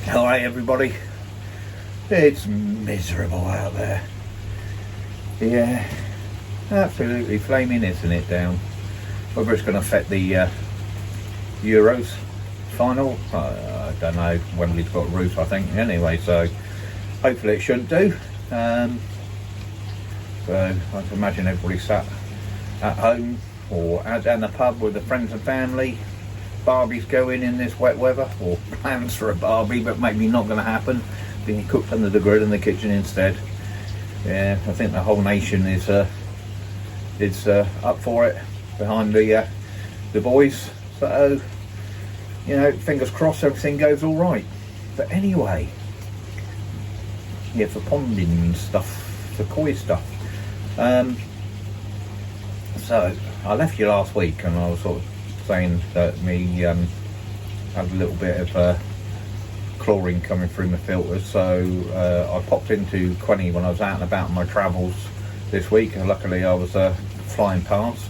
Alright everybody, it's miserable out there. Yeah, absolutely flaming, isn't it, down? Whether it's going to affect the Euros final, I don't know. Wembley's got a roof, I think, anyway, so hopefully it shouldn't do. So I can imagine everybody sat at home or down the pub with the friends and family. Barbies going in this wet weather, or plans for a barbie, but maybe not going to happen, being cooked under the grill in the kitchen instead. Yeah, I think the whole nation is up for it, behind the boys. So, you know, fingers crossed everything goes all right. But anyway, yeah, for ponding stuff, for koi stuff. So I left you last week, and I was sort of saying that me had a little bit of chlorine coming through my filters, so I popped into Quenny when I was out and about on my travels this week, and luckily I was flying past.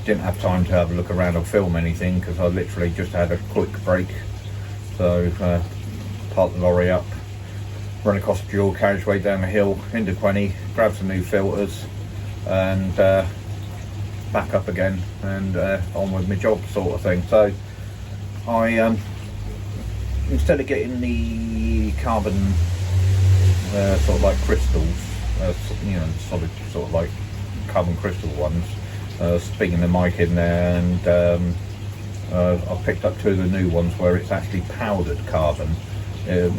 Didn't have time to have a look around or film anything because I literally just had a quick break, so parked the lorry up, run across the dual carriageway down the hill into Quenny, grabbed some new filters, and back up again and on with my job, sort of thing. So I instead of getting the carbon sort of like crystals, you know, solid sort of like carbon crystal ones, speaking the mic in there, and I've picked up two of the new ones where it's actually powdered carbon,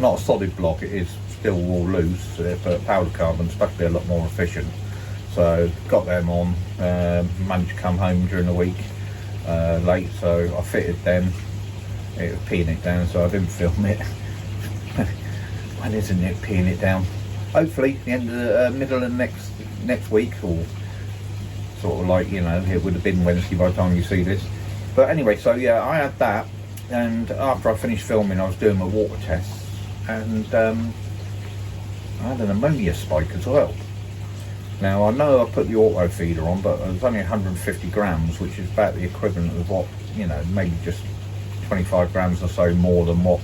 not a solid block, it is still all loose, but powdered carbon's supposed to be a lot more efficient. So got them on, managed to come home during the week late, so I fitted them. It was peeing it down, so I didn't film it. When isn't it peeing it down? Hopefully the end of the middle of next week, or sort of like, you know, it would have been Wednesday by the time you see this. But anyway, so yeah, I had that, and after I finished filming I was doing my water tests, and I had an ammonia spike as well. Now I know I put the auto feeder on, but it was only 150 grams, which is about the equivalent of what, you know, maybe just 25 grams or so more than what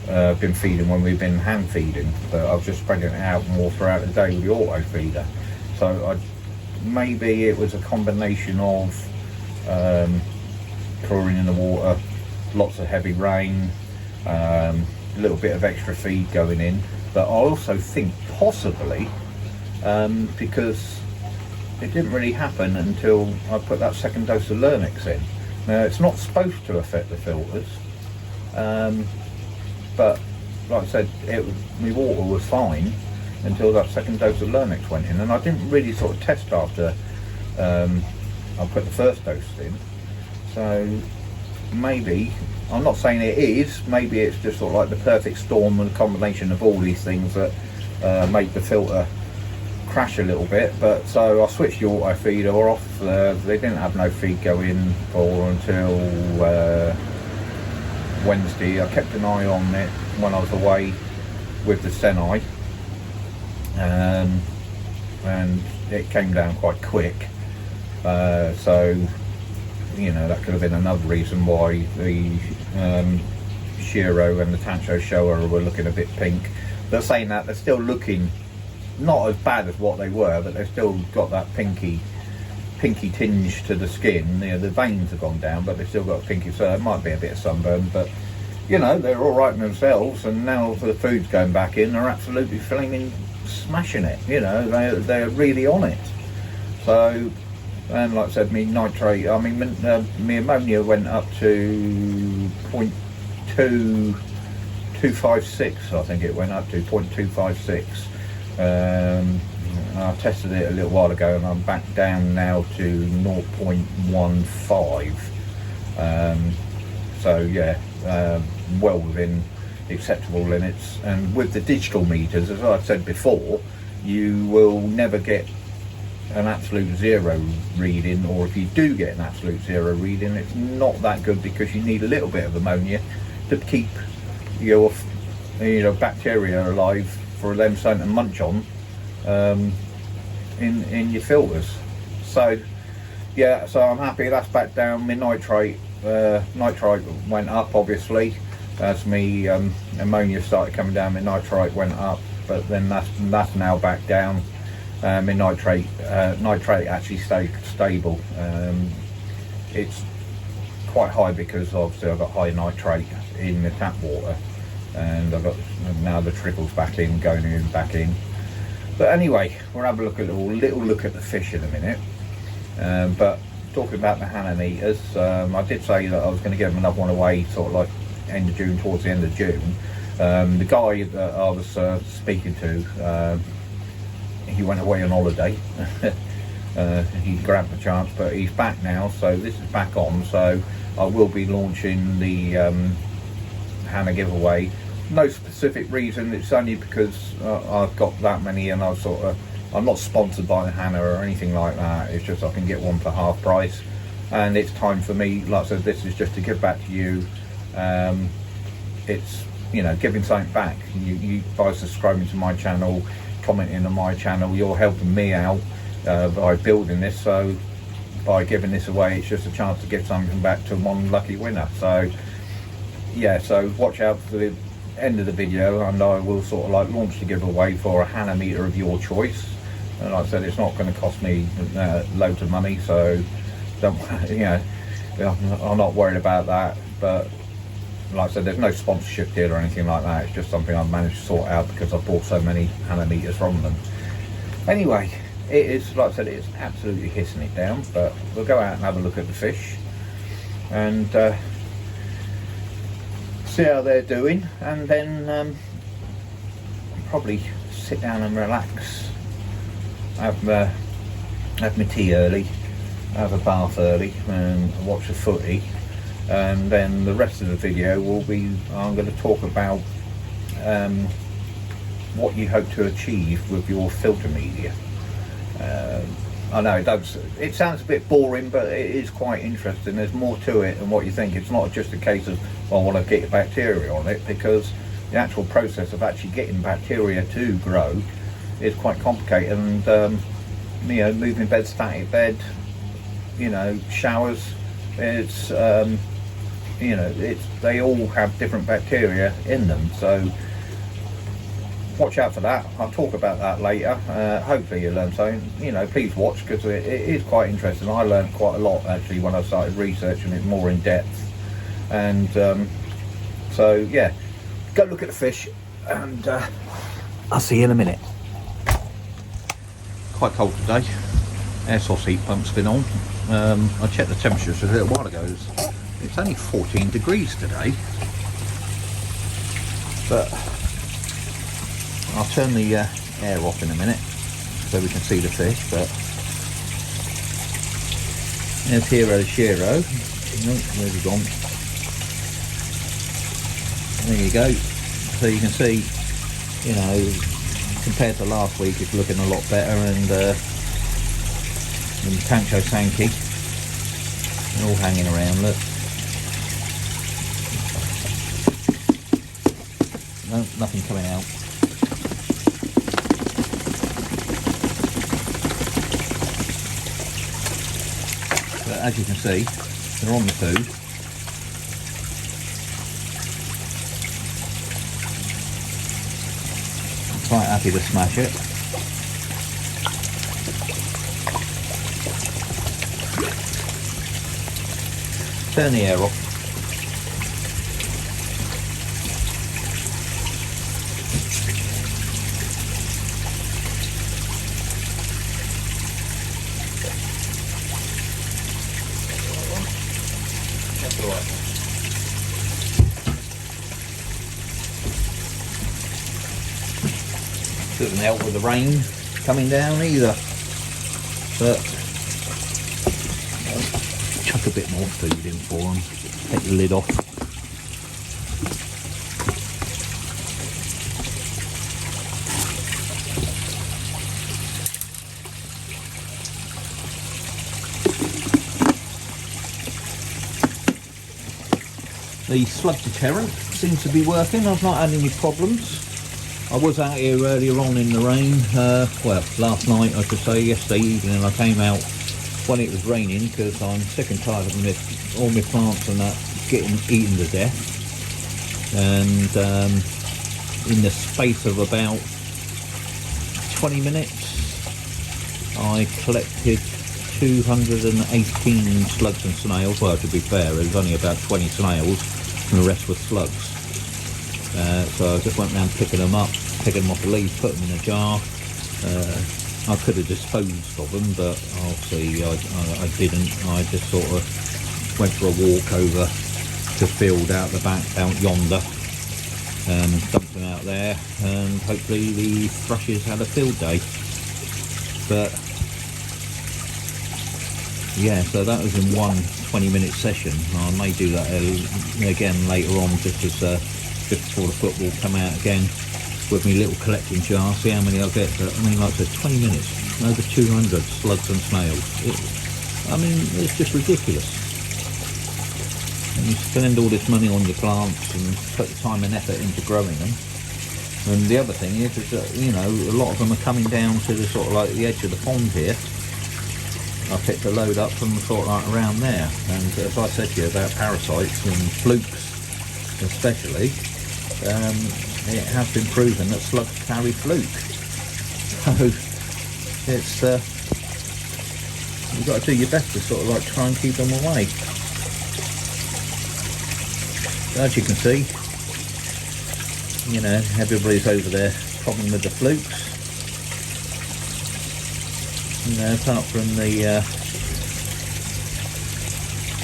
I've been feeding when we've been hand feeding. But I was just spreading it out more throughout the day with the auto feeder. So maybe it was a combination of chlorine in the water, lots of heavy rain, a little bit of extra feed going in. But I also think possibly because it didn't really happen until I put that second dose of Lernix in. Now it's not supposed to affect the filters, but like I said, my water was fine until that second dose of Lernix went in, and I didn't really sort of test after I put the first dose in. So maybe, I'm not saying it is, maybe it's just sort of like the perfect storm and a combination of all these things that make the filter crash a little bit. But so I switched the auto feeder off. They didn't have no feed going for until Wednesday. I kept an eye on it when I was away with the Senai, and it came down quite quick, so you know, that could have been another reason why the Shiro and the Tancho Showa were looking a bit pink. They're saying that they're still looking not as bad as what they were, but they've still got that pinky tinge to the skin. You know, the veins have gone down, but they've still got a pinky, so it might be a bit of sunburn. But you know, they're all right in themselves, and now the food's going back in, they're absolutely flaming smashing it. You know, they're really on it. So, and like I said, me nitrate, I mean, me ammonia went up to 0.256, I think it went up to 0.256. I tested it a little while ago, and I'm back down now to 0.15. So yeah, well within acceptable limits. And with the digital meters, as I've said before, you will never get an absolute zero reading, or if you do get an absolute zero reading, it's not that good, because you need a little bit of ammonia to keep your, you know, bacteria alive for them starting to munch on in your filters. So yeah, so I'm happy that's back down. My nitrate went up obviously, as me ammonia started coming down, my nitrite went up, but then that's now back down. My nitrate actually stayed stable. It's quite high because obviously I've got high nitrate in the tap water, and I've got now the trickles back in, going in, back in. But anyway, we'll have a little look at the fish in a minute. But talking about the Hanometers, I did say that I was going to give them another one away sort of like end of June, towards the end of June. The guy that I was speaking to, he went away on holiday. He grabbed the chance, but he's back now, so this is back on. So I will be launching the Hana giveaway. No specific reason, it's only because I've got that many, and I'm not sponsored by the Hana or anything like that. It's just I can get one for half price, and it's time for me, like I said, this is just to give back to you. It's, you know, giving something back. You by subscribing to my channel, commenting on my channel, you're helping me out by building this. So by giving this away, it's just a chance to give something back to one lucky winner. So yeah, so watch out for the end of the video, and I will sort of like launch the giveaway for a Hanometer of your choice. And like I said, it's not going to cost me loads of money, so don't, you know, I'm not worried about that. But like I said, there's no sponsorship deal or anything like that. It's just something I've managed to sort out because I've bought so many Hanometers from them. Anyway, it is, like I said, it's absolutely hissing it down, but we'll go out and have a look at the fish and see how they're doing, and then probably sit down and relax, have my tea early, have a bath early, and watch the footy. And then the rest of the video will be, I'm going to talk about what you hope to achieve with your filter media. I know it sounds a bit boring, but it is quite interesting. There's more to it than what you think. It's not just a case of, well, I want to get bacteria on it, because the actual process of actually getting bacteria to grow is quite complicated. And you know, moving bed, static bed, you know, showers, it's you know, they all have different bacteria in them, so watch out for that. I'll talk about that later. Hopefully you learn something. You know, please watch, because it is quite interesting. I learned quite a lot actually when I started researching it more in depth. And so yeah, go look at the fish, and I'll see you in a minute. Quite cold today. Air source heat pump's been on. I checked the temperatures a little while ago. It's only 14 degrees today, but I'll turn the air off in a minute so we can see the fish. But there's Hero Shiro. Where's he gone? There you go. So you can see, you know, compared to last week, it's looking a lot better. And the Tancho Sankey, they're all hanging around. Look. No, nothing coming out. But as you can see, they're on the food. I'm quite happy to smash it. Turn the air off. Doesn't help with the rain coming down either, but I'll chuck a bit more food in for them. Take the lid off. The slug deterrent seems to be working. I've not had any problems. I was out here earlier on in the rain, well, last night I should say, yesterday evening. I came out when it was raining because I'm sick and tired of all my plants and that getting eaten to death. and in the space of about 20 minutes I collected 218 slugs and snails. Well, to be fair, it was only about 20 snails and the rest were slugs. So I just went around picking them up, picking them off the leaves, put them in a jar. I could have disposed of them, but obviously I didn't. I just sort of went for a walk over to field out the back, out yonder, and dumped them out there, and hopefully the thrushes had a field day. But yeah, so that was in one 20-minute session. I may do that again later on, just before the football come out again, with my little collecting jar, see how many I'll get. But I mean, like I said, 20 minutes, over 200 slugs and snails. I mean, it's just ridiculous. And you spend all this money on your plants and put the time and effort into growing them. And the other thing is that, you know, a lot of them are coming down to the sort of like the edge of the pond here. I picked a load up from sort of like around there. And as I said to you about parasites and flukes especially, it has been proven that slugs carry fluke. So it's you've got to do your best to sort of like try and keep them away. As you can see, you know, everybody's over there problem with the flukes. You know, apart from the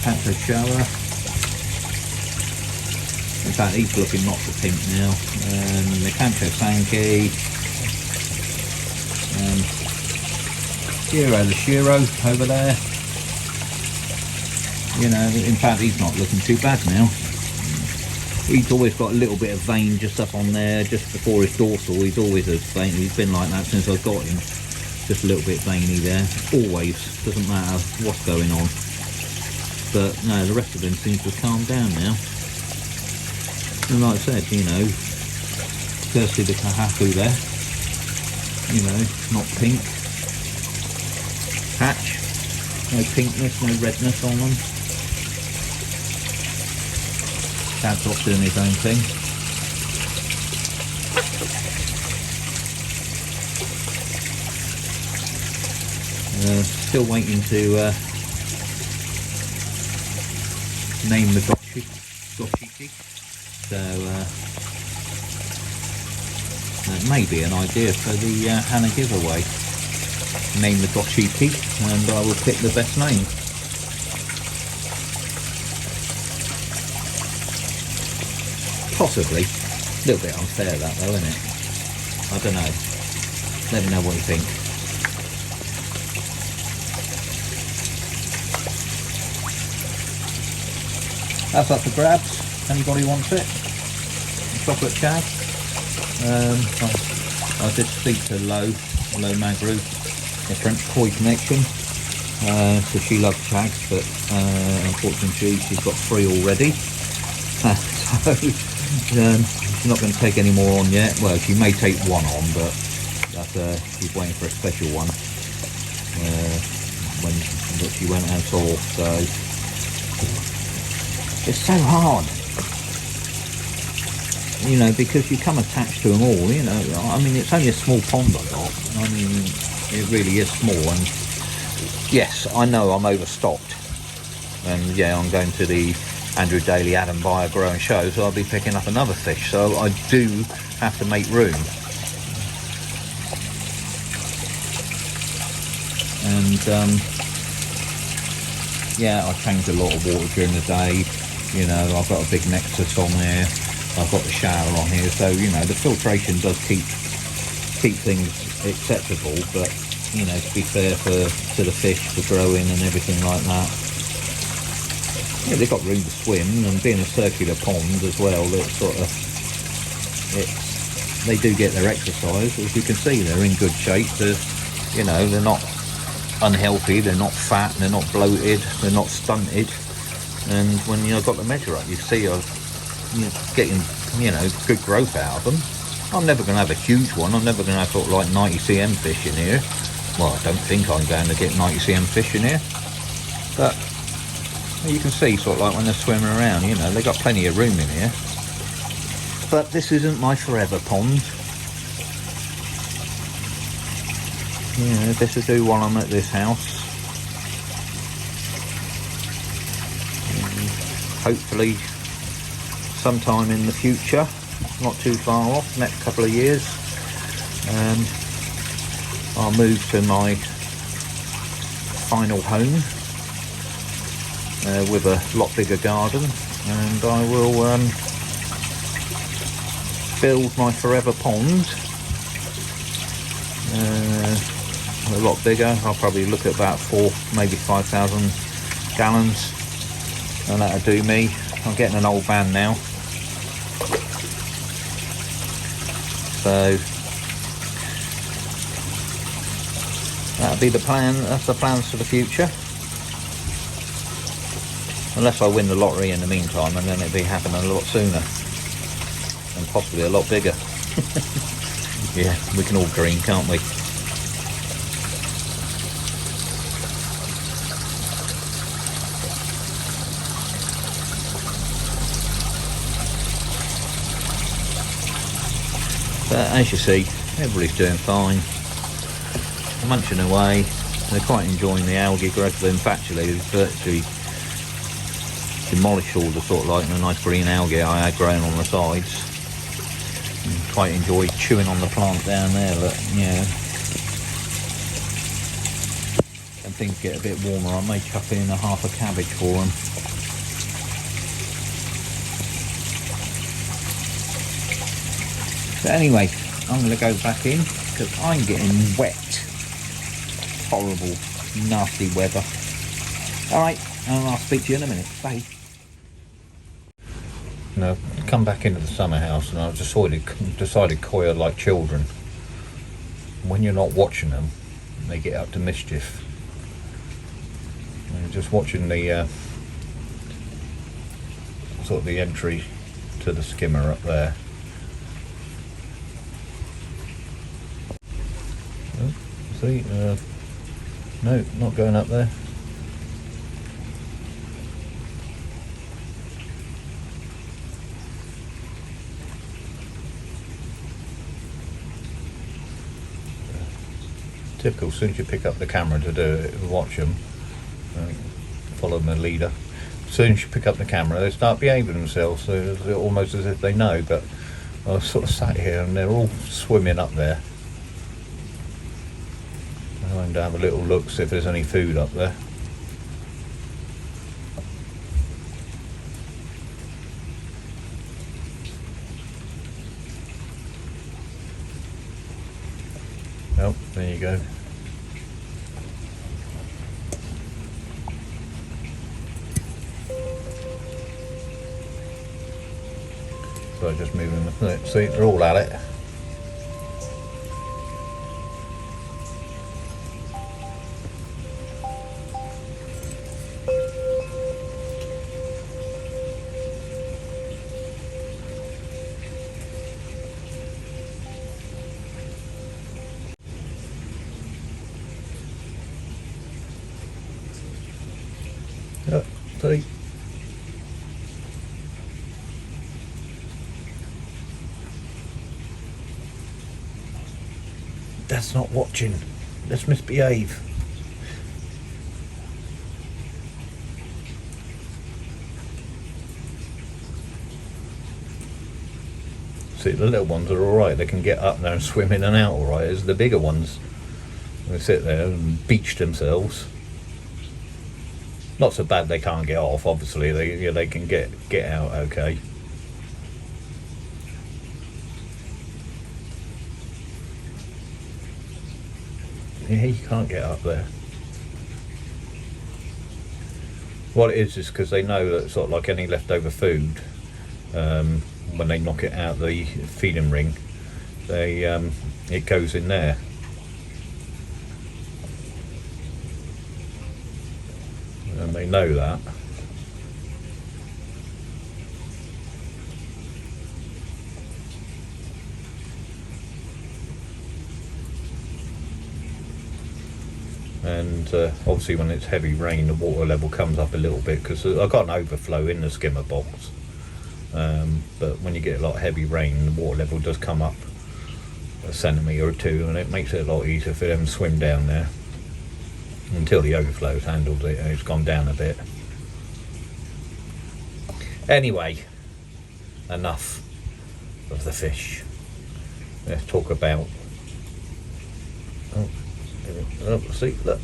panther shower. In fact, he's looking not so pink now. The Cancho Sankey. Shiro the Shiro over there. You know, in fact, he's not looking too bad now. He's always got a little bit of vein just up on there, just before his dorsal. He's always a vein. He's been like that since I've got him. Just a little bit veiny there. Always. Doesn't matter what's going on. But no, the rest of him seems to have calmed down now. And like I said, you know, Kirsty the Kahaku there. You know, not pink. Patch. No pinkness, no redness on them. Dad's off doing his own thing. Still waiting to name the goshiki. So that may be an idea for the Hannah giveaway. Name the goshiki, and I will pick the best name. Possibly. A little bit unfair that though, isn't it? I don't know. Let me know what you think. That's up for grabs. Anybody wants it? Chocolate chag. I did speak to Lo Magru, the French koi connection. So she loves chags, but unfortunately she's got 3 already. So she's not going to take any more on yet. Well, she may take 1 on, but she's waiting for a special one that she went and saw. So it's so hard, you know, because you come attached to them all. You know, I mean, it's only a small pond I got. I mean, it really is small, and yes, I know I'm overstocked, and yeah, I'm going to the Andrew Daly Adam Buyer Grow and Show, so I'll be picking up another fish, so I do have to make room. And yeah, I change a lot of water during the day. You know, I've got a big Nexus on there, I've got the shower on here, so you know, the filtration does keep things acceptable, but you know, to be fair to the fish, for growing and everything like that. Yeah, they've got room to swim, and being a circular pond as well, they do get their exercise. As you can see, they're in good shape. You know, they're not unhealthy, they're not fat, they're not bloated, they're not stunted. And when I've got the measure up, you see I'm getting, you know, good growth out of them. I'm never going to have a huge one. I'm never going to have sort of like 90 cm fish in here. Well, I don't think I'm going to get 90 cm fish in here. But you can see sort of like when they're swimming around, you know, they've got plenty of room in here. But this isn't my forever pond. Yeah, this will do while I'm at this house. Hopefully sometime in the future, not too far off, next couple of years, I'll move to my final home with a lot bigger garden, and I will build my forever pond a lot bigger. I'll probably look at about 4, maybe 5,000 gallons, and that'll do me. I'm getting an old van now, so that'll be the plan. That's the plans for the future, unless I win the lottery in the meantime, and then it'll be happening a lot sooner and possibly a lot bigger. Yeah, we can all dream, can't we? But as you see, everybody's doing fine, munching away. They're quite enjoying the algae growth. In fact, they virtually demolished all the sort of like the nice green algae I had growing on the sides. And quite enjoy chewing on the plant down there. Look, yeah. And things get a bit warmer, I may chuck in half a cabbage for them. But anyway, I'm going to go back in because I'm getting wet. Horrible, nasty weather. Alright, and I'll speak to you in a minute. Bye. Now, come back into the summer house, and I've decided koi are like children. When you're not watching them, they get up to mischief. And just watching the sort of the entry to the skimmer up there. Oh, see, no, not going up there. Typical, as soon as you pick up the camera to do it, watch them, follow the leader. As soon as you pick up the camera, they start behaving themselves, so it's almost as if they know. But I sort of sat here and they're all swimming up there. I'm going to have a little look, see if there's any food up there. Oh, there you go. So just moving the, see, they're all at it. Yep, see. That's not watching. Let's misbehave. See, the little ones are alright. They can get up there and swim in and out alright. As the bigger ones, they sit there and beach themselves. Not so bad they can't get off, obviously. They can get out okay. Yeah, you can't get up there. What it is because they know that sort of like any leftover food, when they knock it out the feeding ring, they it goes in there. And they know that. And obviously when it's heavy rain, the water level comes up a little bit because I've got an overflow in the skimmer box. but when you get a lot of heavy rain, the water level does come up a centimetre or two, and it makes it a lot easier for them to swim down there until the overflow's handled it and it's gone down a bit. Anyway, enough of the fish. Let's talk about see, look.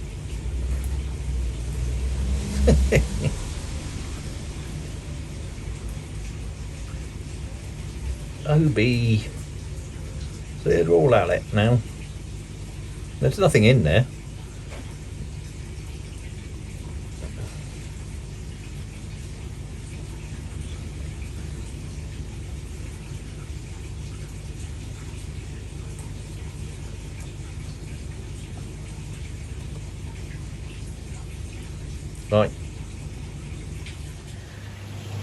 OB. So they're all at it now. There's nothing in there. Right.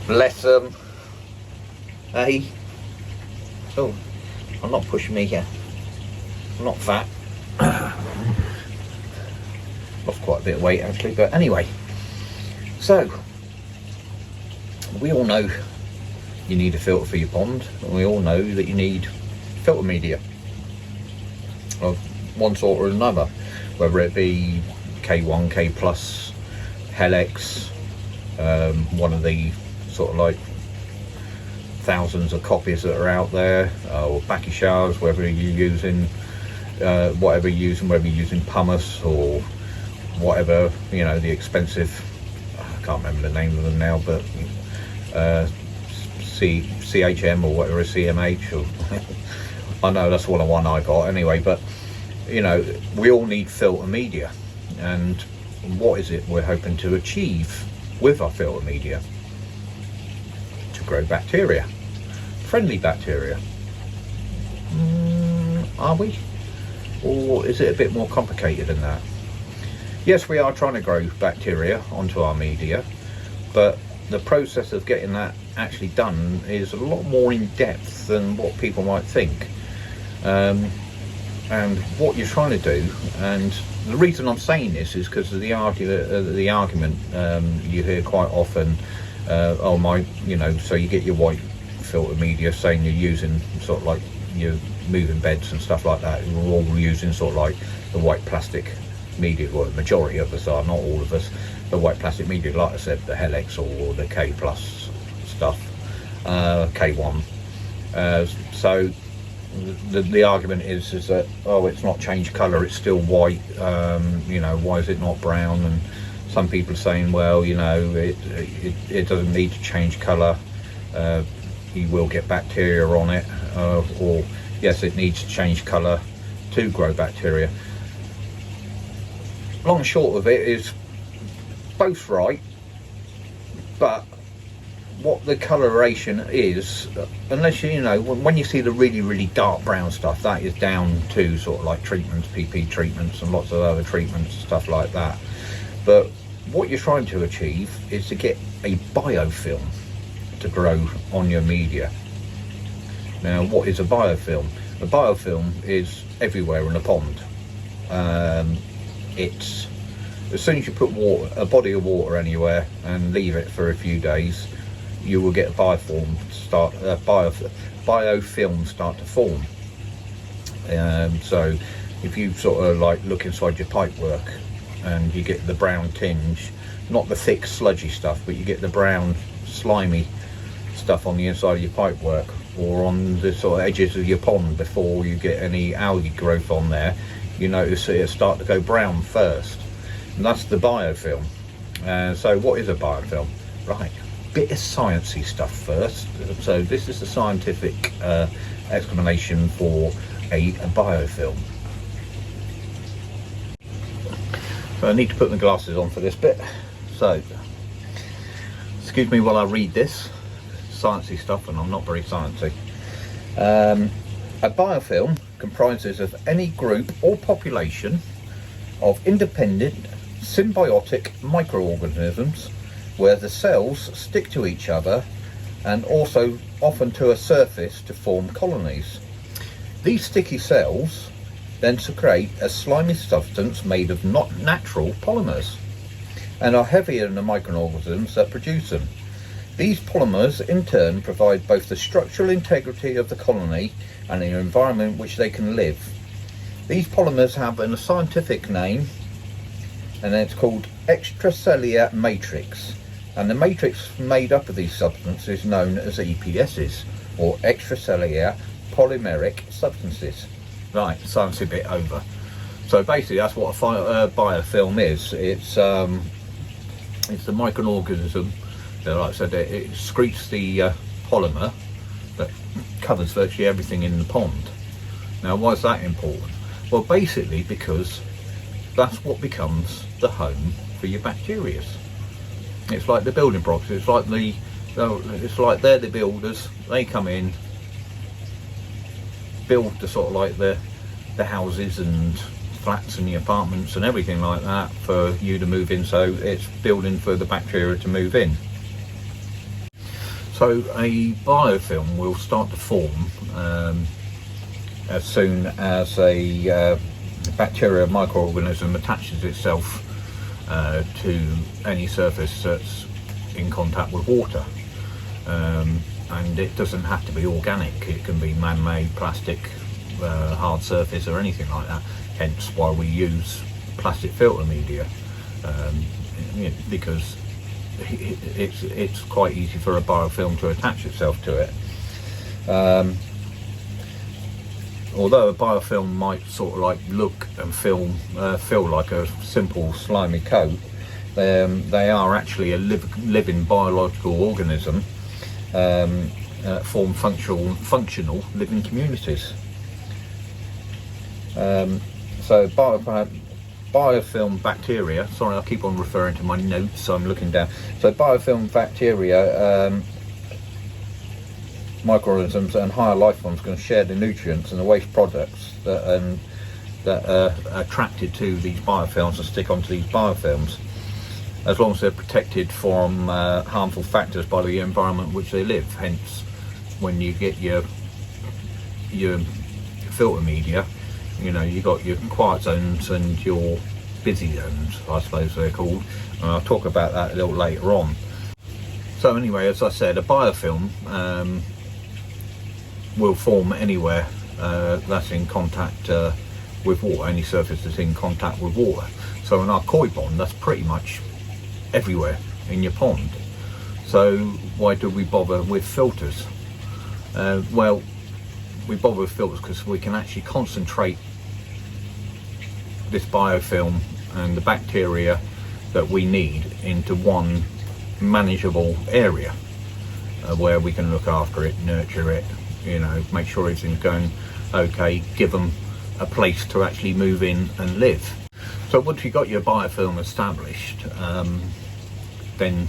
Bless them. Hey. Oh, I'm not pushing me here. I'm not fat. Lost quite a bit of weight actually, but anyway. So, we all know you need a filter for your pond, and we all know that you need filter media of one sort or another, whether it be K1, K+, Helix, one of the sort of like thousands of copies that are out there, or backy showers, whether you're using whatever you're using, whether you're using pumice or whatever, you know, the expensive, I can't remember the name of them now, but CHM or whatever, CMH, or I know that's one I got anyway. But you know, we all need filter media, and what is it we're hoping to achieve with our filter media? To grow bacteria, friendly bacteria. Are we? Or is it a bit more complicated than that? Yes, we are trying to grow bacteria onto our media, but the process of getting that actually done is a lot more in depth than what people might think. And what you're trying to do, and the reason I'm saying this is because of the argument you hear quite often. Oh my, you know, so you get your white filter media saying you're using sort of like your moving beds and stuff like that. We're all using sort of like the white plastic media. Well, the majority of us are, not all of us. The white plastic media, like I said, the Helix or the K+ stuff, K1. So the argument is that, oh, it's not changed colour, it's still white. You know, why is it not brown? And some people are saying, well, you know, it doesn't need to change colour. You will get bacteria on it, or yes, it needs to change colour to grow bacteria. Long and short of it is both right, but what the coloration is, unless you know, when you see the really dark brown stuff, that is down to sort of like treatments, PP treatments and lots of other treatments, stuff like that. But what you're trying to achieve is to get a biofilm to grow on your media. Now, what is a biofilm? A biofilm is everywhere in a pond. It's as soon as you put a body of water anywhere and leave it for a few days, you will get a biofilm start to form. So if you sort of like look inside your pipework and you get the brown tinge, not the thick sludgy stuff, but you get the brown slimy stuff on the inside of your pipework or on the sort of edges of your pond before you get any algae growth on there, you notice it start to go brown first, and that's the biofilm. So what is a biofilm? Right, bit of sciencey stuff first. So this is the scientific explanation for a biofilm. So I need to put my glasses on for this bit, so excuse me while I read this sciencey stuff, and I'm not very sciencey. A biofilm comprises of any group or population of independent symbiotic microorganisms where the cells stick to each other and also often to a surface to form colonies. These sticky cells then secrete a slimy substance made of not natural polymers and are heavier than the microorganisms that produce them. These polymers in turn provide both the structural integrity of the colony and the environment in which they can live. These polymers have a scientific name, and it's called extracellular matrix, and the matrix made up of these substances is known as EPSs, or extracellular polymeric substances. Right, science a bit over. So basically that's what a biofilm is. It's the microorganism that, like I said, it excretes the polymer that covers virtually everything in the pond. Now, why is that important? Well, basically because that's what becomes the home for your bacteria. It's like the building blocks. It's like they're the builders. They come in, build the sort of like the houses and flats and the apartments and everything like that for you to move in. So it's building for the bacteria to move in. So a biofilm will start to form as soon as a bacteria microorganism attaches itself to any surface that's in contact with water, and it doesn't have to be organic. It can be man-made, plastic, hard surface, or anything like that. Hence why we use plastic filter media, because it's quite easy for a biofilm to attach itself to it. Although a biofilm might sort of like look and feel like a simple slimy coat, they are actually a living biological organism, form functional living communities. So biofilm bacteria, sorry, I keep on referring to my notes, so I'm looking down. So biofilm bacteria, microorganisms and higher life forms can share the nutrients and the waste products that are attracted to these biofilms and stick onto these biofilms, as long as they're protected from harmful factors by the environment in which they live. Hence, when you get your filter media, you know, you got your quiet zones and your busy zones, I suppose they're called, and I'll talk about that a little later on. So anyway, as I said, a biofilm will form anywhere that's in contact with water, any surface that's in contact with water. So in our koi pond, that's pretty much everywhere in your pond. So why do we bother with filters? Well, we bother with filters because we can actually concentrate this biofilm and the bacteria that we need into one manageable area where we can look after it, nurture it, you know, make sure everything's going okay, give them a place to actually move in and live. So once you've got your biofilm established, then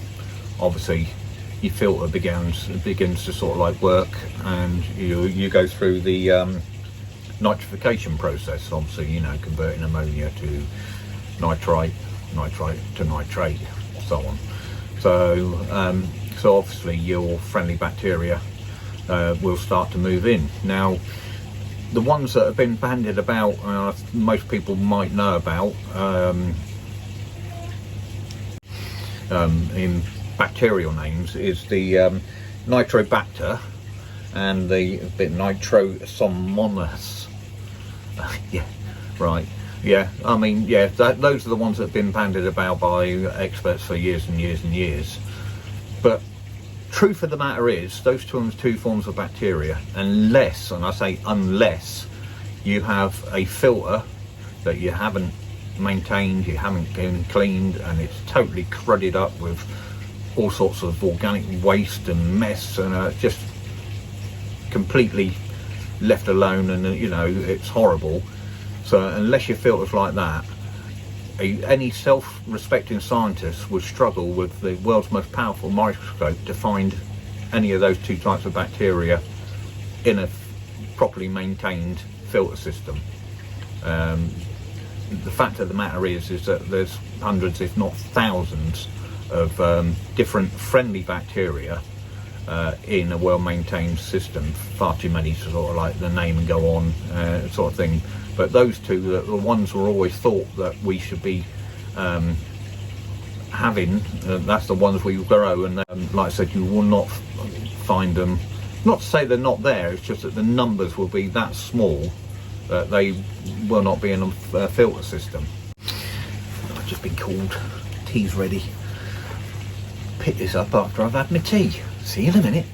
obviously your filter begins to sort of like work, and you go through the nitrification process, obviously, you know, converting ammonia to nitrite, nitrite to nitrate, so on. So so obviously your friendly bacteria will start to move in. Now, the ones that have been bandied about, most people might know about in bacterial names, is the Nitrobacter and the Nitrosomonas. Yeah, right. Yeah, I mean, yeah, those are the ones that have been bandied about by experts for years and years and years. But truth of the matter is, those two forms of bacteria, unless, and I say unless, you have a filter that you haven't maintained, you haven't been cleaned, and it's totally crudded up with all sorts of organic waste and mess, and just completely left alone, and you know, it's horrible. So unless your filter's like that, any self-respecting scientist would struggle with the world's most powerful microscope to find any of those two types of bacteria in a properly maintained filter system. The fact of the matter is that there's hundreds, if not thousands, of different friendly bacteria in a well-maintained system. Far too many to sort of like the name and go on sort of thing. But those two, the ones were always thought that we should be having, that's the ones we grow, and like I said, you will not find them. Not to say they're not there, it's just that the numbers will be that small that they will not be in a filter system. I've just been called, tea's ready. Pick this up after I've had my tea. See you in a minute.